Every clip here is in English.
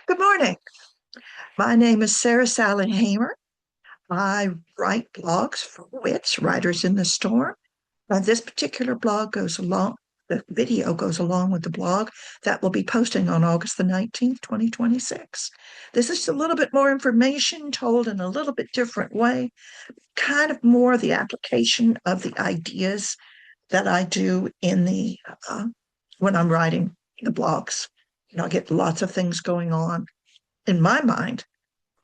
Good morning. My name is Sarah Sally Hamer. I write blogs for Wits, Writers in the Storm. This particular blog goes along, the video goes along with the blog that will be posting on August the 19th, 2026. This is a little bit more information told in a little bit different way, kind of more the application of the ideas that I do when I'm writing the blogs. I get lots of things going on in my mind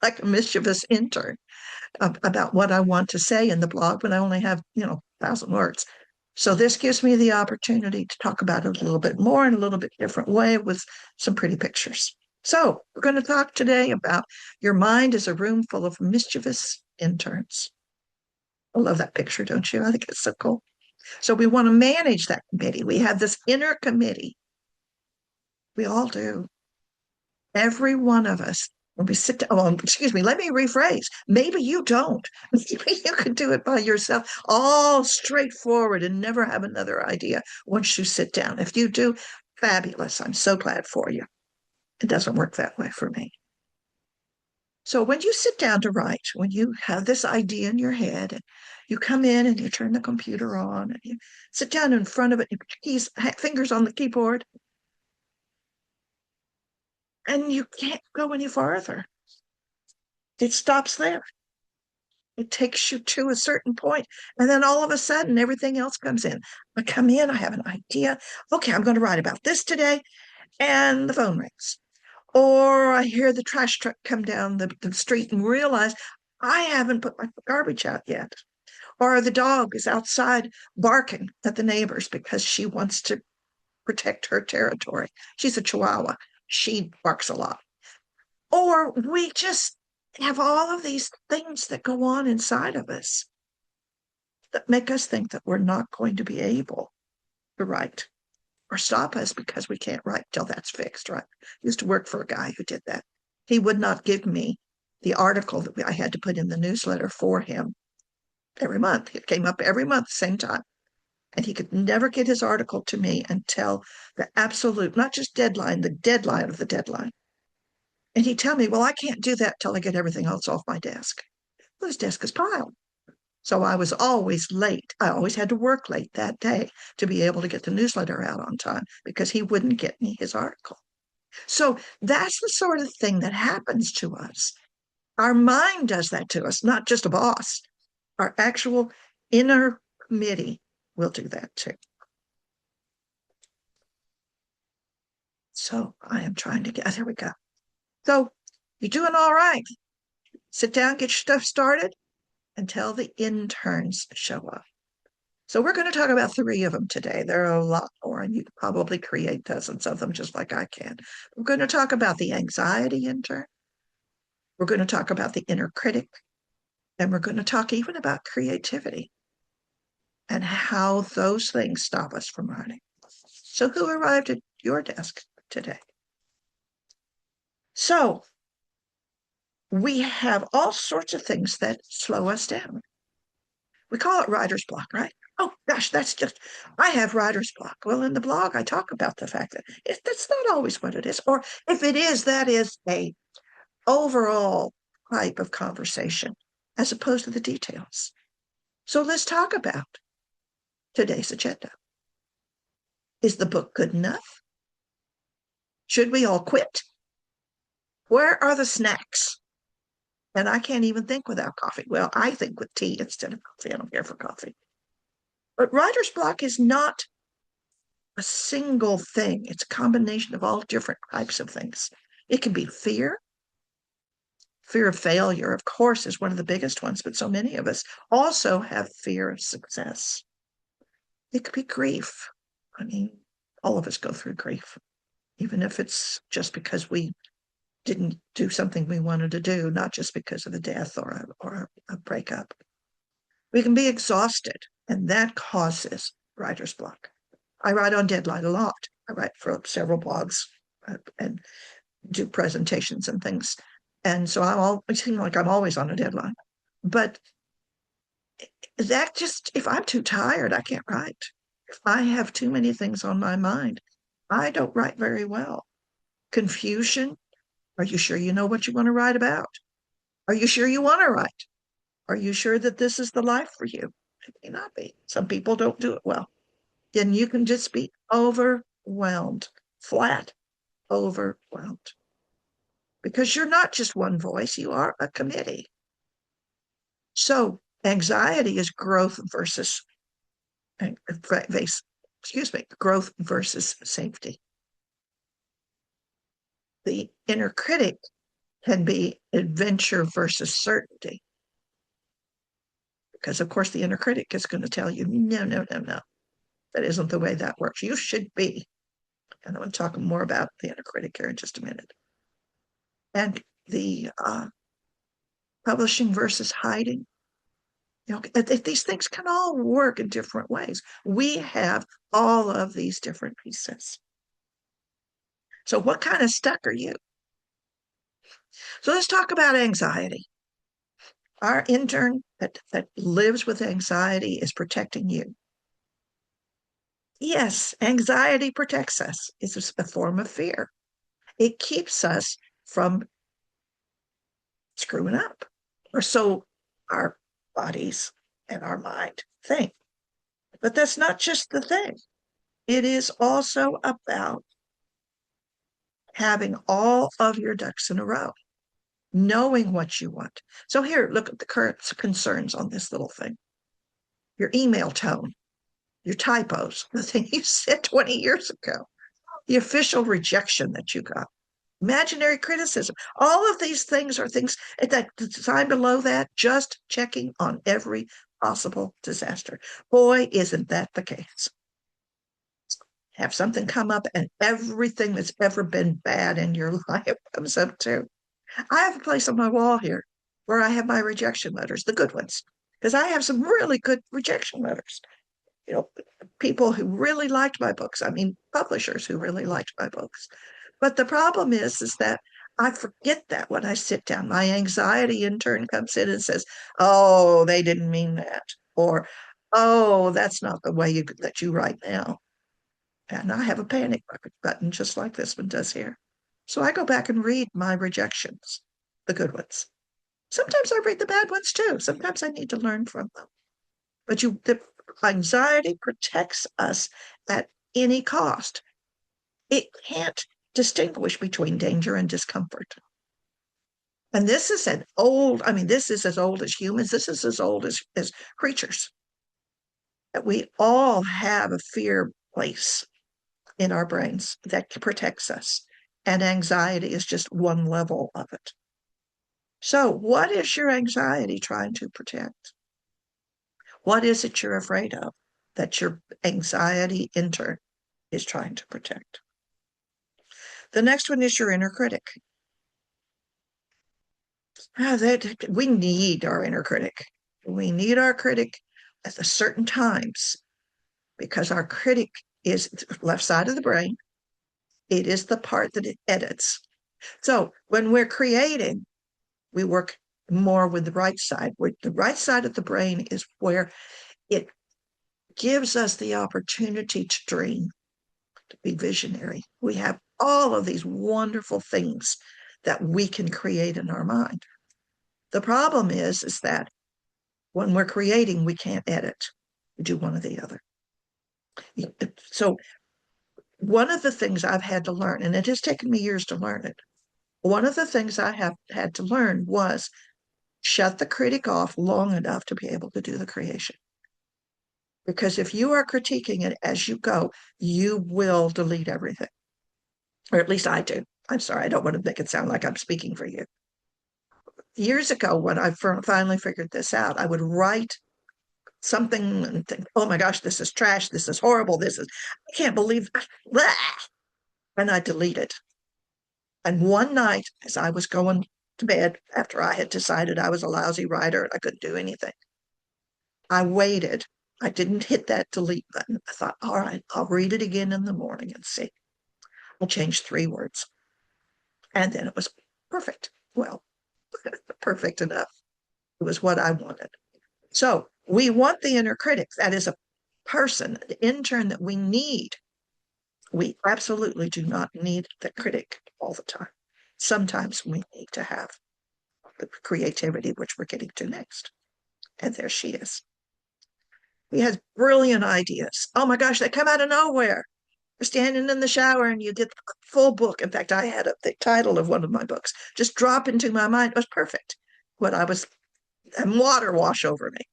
like a mischievous intern about what I want to say in the blog, but I only have, 1,000 words. So this gives me the opportunity to talk about it a little bit more in a little bit different way with some pretty pictures. So we're going to talk today about your mind is a room full of mischievous interns. I love that picture, don't you? I think it's so cool. So we want to manage that committee. We have this inner committee. We all do. Every one of us, when we sit down, oh, excuse me, let me rephrase. Maybe you don't. Maybe you could do it by yourself, all straightforward and never have another idea once you sit down. If you do, fabulous. I'm so glad for you. It doesn't work that way for me. So when you sit down to write, when you have this idea in your head, and you come in and you turn the computer on and you sit down in front of it, you put your fingers on the keyboard, and you can't go any farther. It stops there. It takes you to a certain point, and then all of a sudden, everything else comes in. I come in, I have an idea. Okay, I'm going to write about this today, and the phone rings. Or I hear the trash truck come down the street and realize I haven't put my garbage out yet. Or the dog is outside barking at the neighbors because she wants to protect her territory. She's a Chihuahua. She barks a lot. Or we just have all of these things that go on inside of us that make us think that we're not going to be able to write or stop us because we can't write till that's fixed, right? I used to work for a guy who did that. He would not give me the article that I had to put in the newsletter for him every month. It came up every month, same time. And he could never get his article to me until the absolute, not just deadline, the deadline of the deadline. And he'd tell me, well, I can't do that till I get everything else off my desk. Well, his desk is piled. So I was always late. I always had to work late that day to be able to get the newsletter out on time because he wouldn't get me his article. So that's the sort of thing that happens to us. Our mind does that to us, not just a boss. Our actual inner committee will do that too. So I am trying to get, there we go. So you're doing all right. Sit down, get your stuff started until the interns show up. So we're going to talk about three of them today. There are a lot more, and you can probably create dozens of them just like I can. We're going to talk about the anxiety intern. We're going to talk about the inner critic. And we're going to talk even about creativity and how those things stop us from writing. So who arrived at your desk today? So we have all sorts of things that slow us down. We call it writer's block, right? Oh gosh, I have writer's block. Well, in the blog, I talk about the fact that that's not always what it is. Or if it is, that is a overall type of conversation as opposed to the details. So let's talk about today's agenda. Is the book good enough? Should we all quit? Where are the snacks? And I can't even think without coffee. Well, I think with tea instead of coffee. I don't care for coffee. But writer's block is not a single thing. It's a combination of all different types of things. It can be fear. Fear of failure, of course, is one of the biggest ones, but so many of us also have fear of success. It could be grief. I mean, all of us go through grief, even if it's just because we didn't do something we wanted to do, not just because of a death or a breakup. We can be exhausted, and that causes writer's block. I write on deadline a lot. I write for several blogs and do presentations and things. And so I seem like I'm always on a deadline. But that just, if I'm too tired, I can't write. If I have too many things on my mind, I don't write very well. Confusion, Are you sure you know what you want to write about? Are you sure you want to write? Are you sure that this is the life for you? It may not be. Some people don't do it well. Then you can just be overwhelmed, flat overwhelmed. Because you're not just one voice, you are a committee. So anxiety is growth versus growth versus safety. The inner critic can be adventure versus certainty. Because of course the inner critic is going to tell you, no, no, no, no. That isn't the way that works. You should be. And I'm going to talk more about the inner critic here in just a minute. And the publishing versus hiding. These things can all work in different ways. We have all of these different pieces. So what kind of stuck are you? So let's talk about anxiety. Our intern that lives with anxiety is protecting you. Yes, anxiety protects us. It's a form of fear. It keeps us from screwing up, or so our bodies and our mind think. But that's not just the thing. It is also about having all of your ducks in a row, knowing what you want. So here, look at the current concerns on this little thing. Your email tone, your typos, the thing you said 20 years ago, the official rejection that you got, imaginary criticism. All of these things are things at that sign below that, just checking on every possible disaster. Boy, isn't that the case. Have something come up and everything that's ever been bad in your life comes up too. I have a place on my wall here where I have my rejection letters, the good ones, because I have some really good rejection letters. You know, people who really liked my books. I mean, publishers who really liked my books. But the problem is that I forget that when I sit down. My anxiety intern comes in and says, "Oh, they didn't mean that," or "Oh, that's not the way that you write now." And I have a panic button just like this one does here. So I go back and read my rejections, the good ones. Sometimes I read the bad ones too. Sometimes I need to learn from them. But the anxiety protects us at any cost. It can't distinguish between danger and discomfort. And this is this is as old as humans. This is as old as creatures. That we all have a fear place in our brains that protects us. And anxiety is just one level of it. So, what is your anxiety trying to protect? What is it you're afraid of that your anxiety intern is trying to protect? The next one is your inner critic. We need our inner critic. We need our critic at the certain times because our critic is left side of the brain. It is the part that it edits. So when we're creating, we work more with the right side. Where the right side of the brain is where it gives us the opportunity to dream, to be visionary. We have all of these wonderful things that we can create in our mind. The problem is that when we're creating, we can't edit. We do one or the other. So one of the things I've had to learn, and it has taken me years to learn it, one of the things I have had to learn was shut the critic off long enough to be able to do the creation. Because if you are critiquing it as you go, you will delete everything. Or at least I do. I'm sorry, I don't want to make it sound like I'm speaking for you. Years ago, when I finally figured this out, I would write something and think, oh my gosh, this is trash. This is horrible. I can't believe, blah, and I delete it. And one night, as I was going to bed after I had decided I was a lousy writer and I couldn't do anything, I waited. I didn't hit that delete button. I thought, all right, I'll read it again in the morning and see. I changed 3 words. And then it was perfect. Well, perfect enough. It was what I wanted. So we want the inner critic. That is a person, the intern that we need. We absolutely do not need the critic all the time. sometimes we need to have the creativity, which we're getting to next. And there she is. He has brilliant ideas. Oh my gosh, they come out of nowhere. You're standing in the shower and you get a full book. In fact, I had the title of one of my books just drop into my mind. It was perfect. What I was, and water wash over me.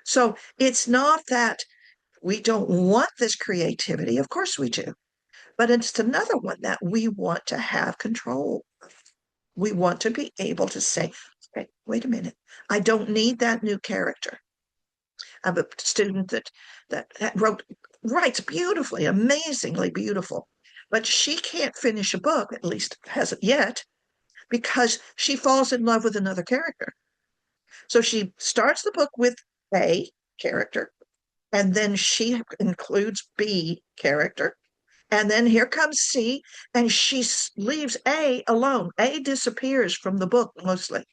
So it's not that we don't want this creativity. Of course we do. But it's another one that we want to have control of. We want to be able to say, okay, wait a minute. I don't need that new character. I have a student that writes beautifully, amazingly beautiful, but she can't finish a book, at least hasn't yet, because she falls in love with another character. So she starts the book with A character, and then she includes B character, and then here comes C, and she leaves A alone. A disappears from the book mostly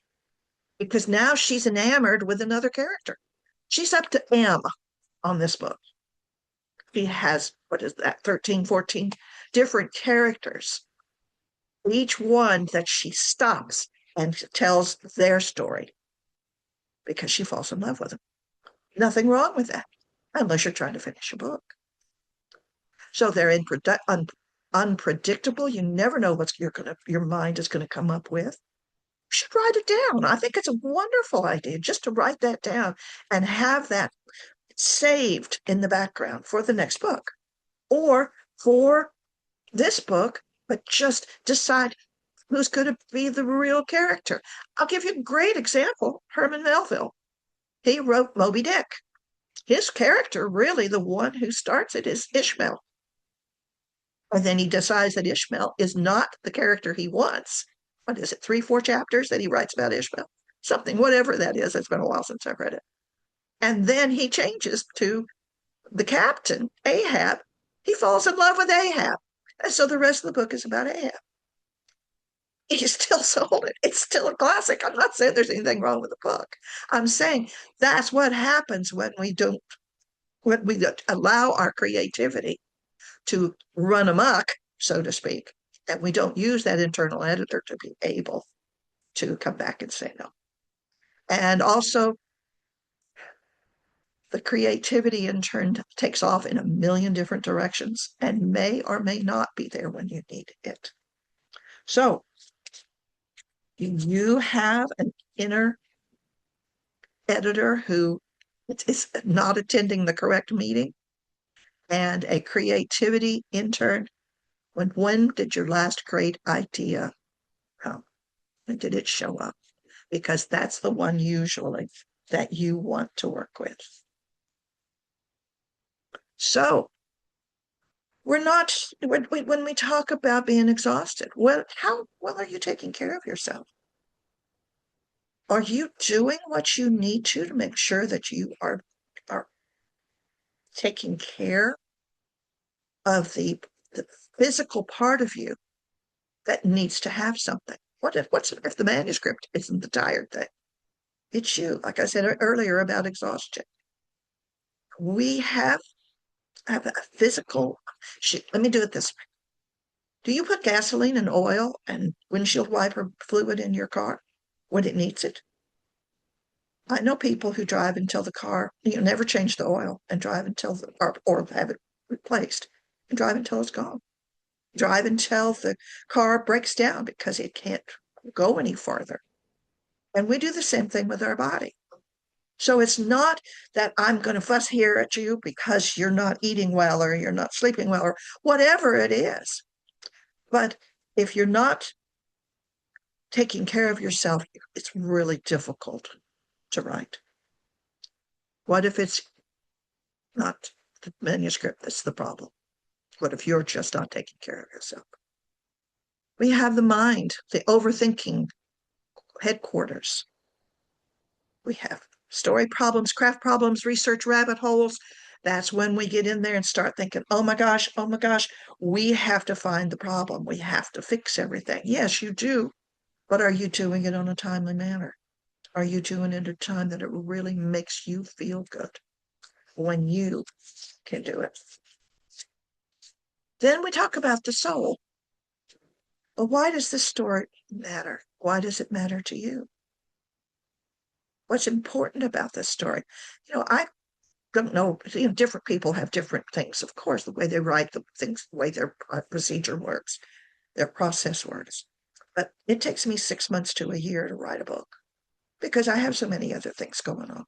because now she's enamored with another character. She's up to M on this book. She has, what is that, 13, 14 different characters, each one that she stops and tells their story because she falls in love with them. Nothing wrong with that, unless you're trying to finish a book. So they're unpredictable. You never know what your mind is gonna come up with. You should write it down. I think it's a wonderful idea just to write that down and have that saved in the background for the next book or for this book, but just decide who's going to be the real character. I'll give you a great example. Herman Melville. He wrote Moby Dick. His character, really, the one who starts it, is Ishmael. And then he decides that Ishmael is not the character he wants. What is it, 3, 4 chapters that he writes about Ishmael? Something, whatever that is. It's been a while since I've read it. And then he changes to the captain, Ahab. He falls in love with Ahab. And so the rest of the book is about Ahab. He still sold it. It's still a classic. I'm not saying there's anything wrong with the book. I'm saying that's what happens when we allow our creativity to run amok, so to speak, and we don't use that internal editor to be able to come back and say no. And also, the creativity in turn takes off in a million different directions and may or may not be there when you need it. So, you have an inner editor who is not attending the correct meeting and a creativity intern. When did your last great idea come? When did it show up? Because that's the one usually that you want to work with. So we're not, when we talk about being exhausted, how well are you taking care of yourself? Are you doing what you need to make sure that you are taking care of the physical part of you that needs to have something? What's if the manuscript isn't the tired thing? It's you. Like I said earlier about exhaustion. We have a physical. Let me do it this way. Do you put gasoline and oil and windshield wiper fluid in your car when it needs it? I know people who drive until the car, never change the oil and drive until or have it replaced and drive until it's gone. Drive until the car breaks down because it can't go any farther. And we do the same thing with our body. So it's not that I'm going to fuss here at you because you're not eating well or you're not sleeping well or whatever it is. But if you're not taking care of yourself, it's really difficult to write. What if it's not the manuscript that's the problem? What if you're just not taking care of yourself? We have the mind, the overthinking headquarters. We have story problems, craft problems, research rabbit holes. That's when we get in there and start thinking, oh my gosh, we have to find the problem. We have to fix everything. Yes, you do. But are you doing it on a timely manner? Are you doing it at a time that it really makes you feel good when you can do it? Then we talk about the soul. But why does this story matter? Why does it matter to you? What's important about this story? I don't know. Different people have different things, of course, the way they write the things, the way their procedure works, their process works. But it takes me 6 months to a year to write a book because I have so many other things going on.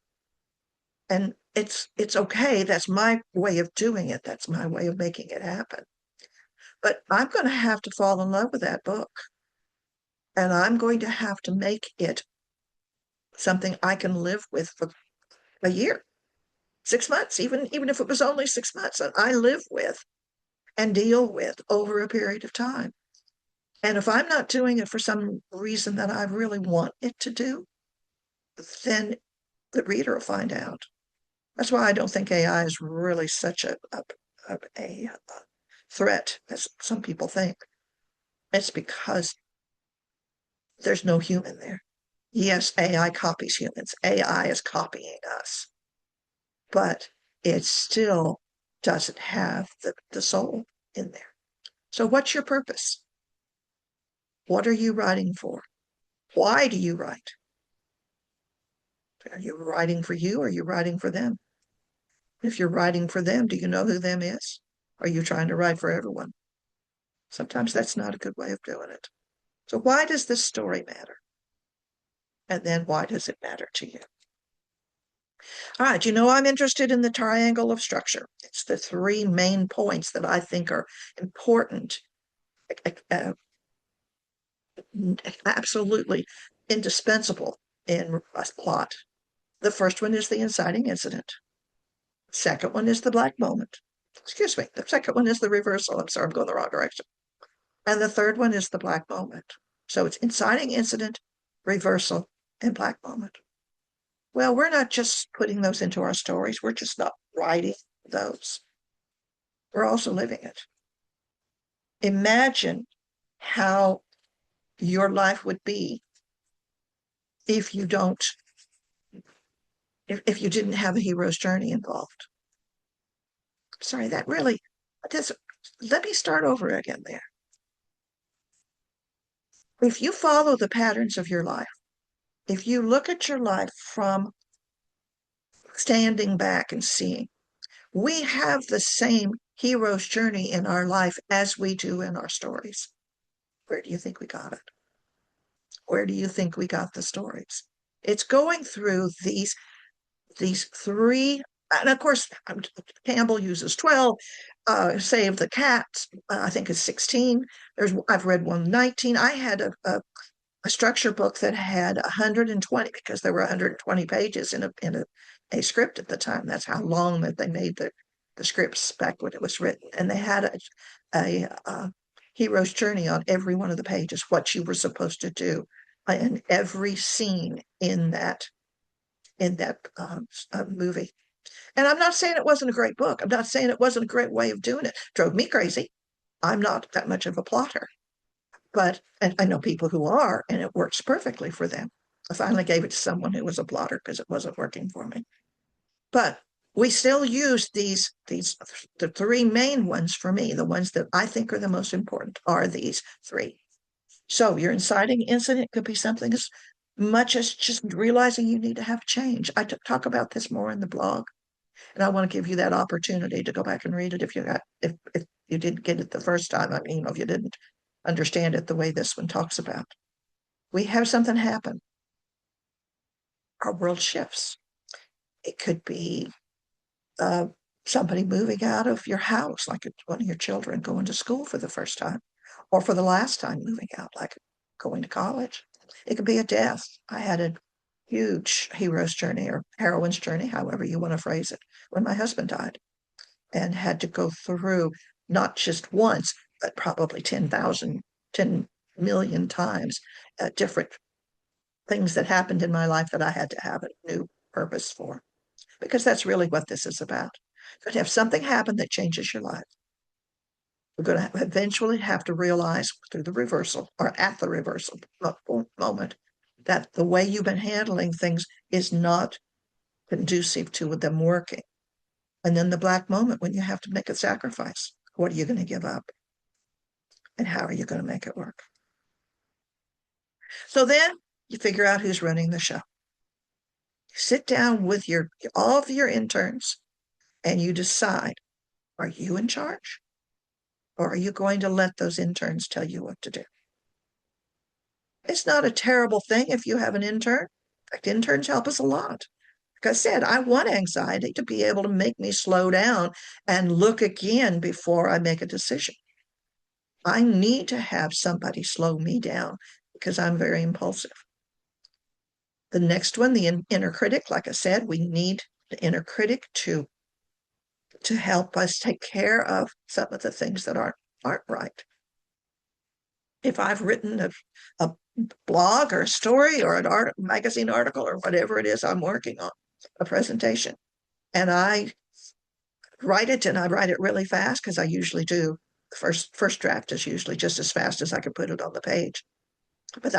And it's okay. That's my way of doing it. That's my way of making it happen. But I'm going to have to fall in love with that book. And I'm going to have to make it something I can live with for a year, 6 months, even if it was only 6 months, and I live with and deal with over a period of time. And if I'm not doing it for some reason that I really want it to do, then the reader will find out. That's why I don't think AI is really such a threat as some people think. It's because there's no human there. Yes, AI copies humans. AI is copying us, but it still doesn't have the soul in there. So what's your purpose? What are you writing for? Why do you write? Are you writing for you or are you writing for them? If you're writing for them, do you know who them is? Are you trying to write for everyone? Sometimes that's not a good way of doing it. So why does this story matter? And then why does it matter to you? All right, I'm interested in the triangle of structure. It's the three main points that I think are important, uh, absolutely indispensable in a plot. The first one is the inciting incident. Second one is the black moment. Excuse me. The second one is the reversal. I'm sorry, I'm going the wrong direction. And the third one is the black moment. So it's inciting incident, reversal, and black moment. Well, we're not just putting those into our stories. We're just not writing those. We're also living it. Imagine how your life would be if you don't, if you didn't have a hero's journey involved. Sorry, that really, just, let me start over again there. If you follow the patterns of your life, if you look at your life from standing back and seeing, we have the same hero's journey in our life as we do in our stories. Where do you think we got it? Where do you think we got the stories? It's going through these three, and of course, Campbell uses 12. Save the Cats, I think is 16. I've read one 19. I had a structure book that had 120 because there were 120 pages in a script at the time. That's how long that they made the scripts back when it was written. And they had a hero's journey on every one of the pages, what you were supposed to do in every scene in that movie. And I'm not saying it wasn't a great book. I'm not saying it wasn't a great way of doing it. Drove me crazy. I'm not that much of a plotter, but and I know people who are, and it works perfectly for them. I finally gave it to someone who was a plotter because it wasn't working for me. But we still use these the three main ones for me. The ones that I think are the most important are these three. So your inciting incident could be something as much as just realizing you need to have change. I talk about this more in the blog, and I want to give you that opportunity to go back and read it if you didn't get it the first time. I mean, if you didn't understand it the way this one talks about. We have something happen. Our world shifts. It could be uh, somebody moving out of your house, like one of your children going to school for the first time, or for the last time moving out, like going to college. It could be a death. I had a huge hero's journey or heroine's journey, however you want to phrase it, when my husband died and had to go through not just once, but probably 10,000, 10 million times different things that happened in my life that I had to have a new purpose for. Because that's really what this is about. You're going to have something happen that changes your life. We're going to eventually have to realize through the reversal or at the reversal moment that the way you've been handling things is not conducive to them working. And then the black moment when you have to make a sacrifice. What are you going to give up? And how are you going to make it work? So then you figure out who's running the show. You sit down with all of your interns and you decide, are you in charge? Or are you going to let those interns tell you what to do? It's not a terrible thing if you have an intern. In fact, interns help us a lot. Like I said, I want anxiety to be able to make me slow down and look again before I make a decision. I need to have somebody slow me down because I'm very impulsive. The next one, the inner critic, like I said, we need the inner critic to help us take care of some of the things that aren't right. If I've written a blog or a story or an magazine article or whatever it is I'm working on, a presentation, and I write it and I write it really fast because I usually do. The first draft is usually just as fast as I can put it on the page. But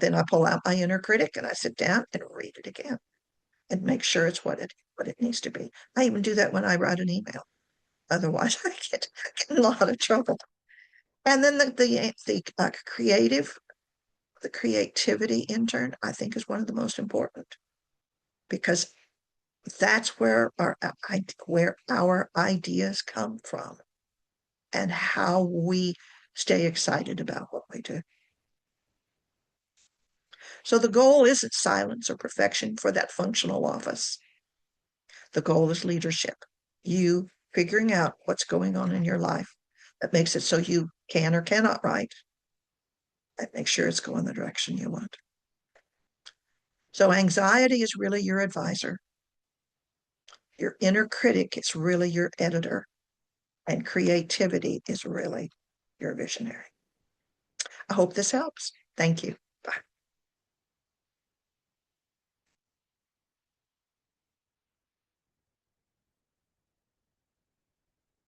then I pull out my inner critic and I sit down and read it again and make sure it's what it needs to be. I even do that when I write an email. Otherwise, I get in a lot of trouble. And then the creativity intern, I think, is one of the most important because that's where our ideas come from and how we stay excited about what we do. So the goal isn't silence or perfection for that functional office. The goal is leadership. You figuring out what's going on in your life that makes it so you can or cannot write and make sure it's going the direction you want. So anxiety is really your advisor. Your inner critic is really your editor. And creativity is really your visionary. I hope this helps. Thank you.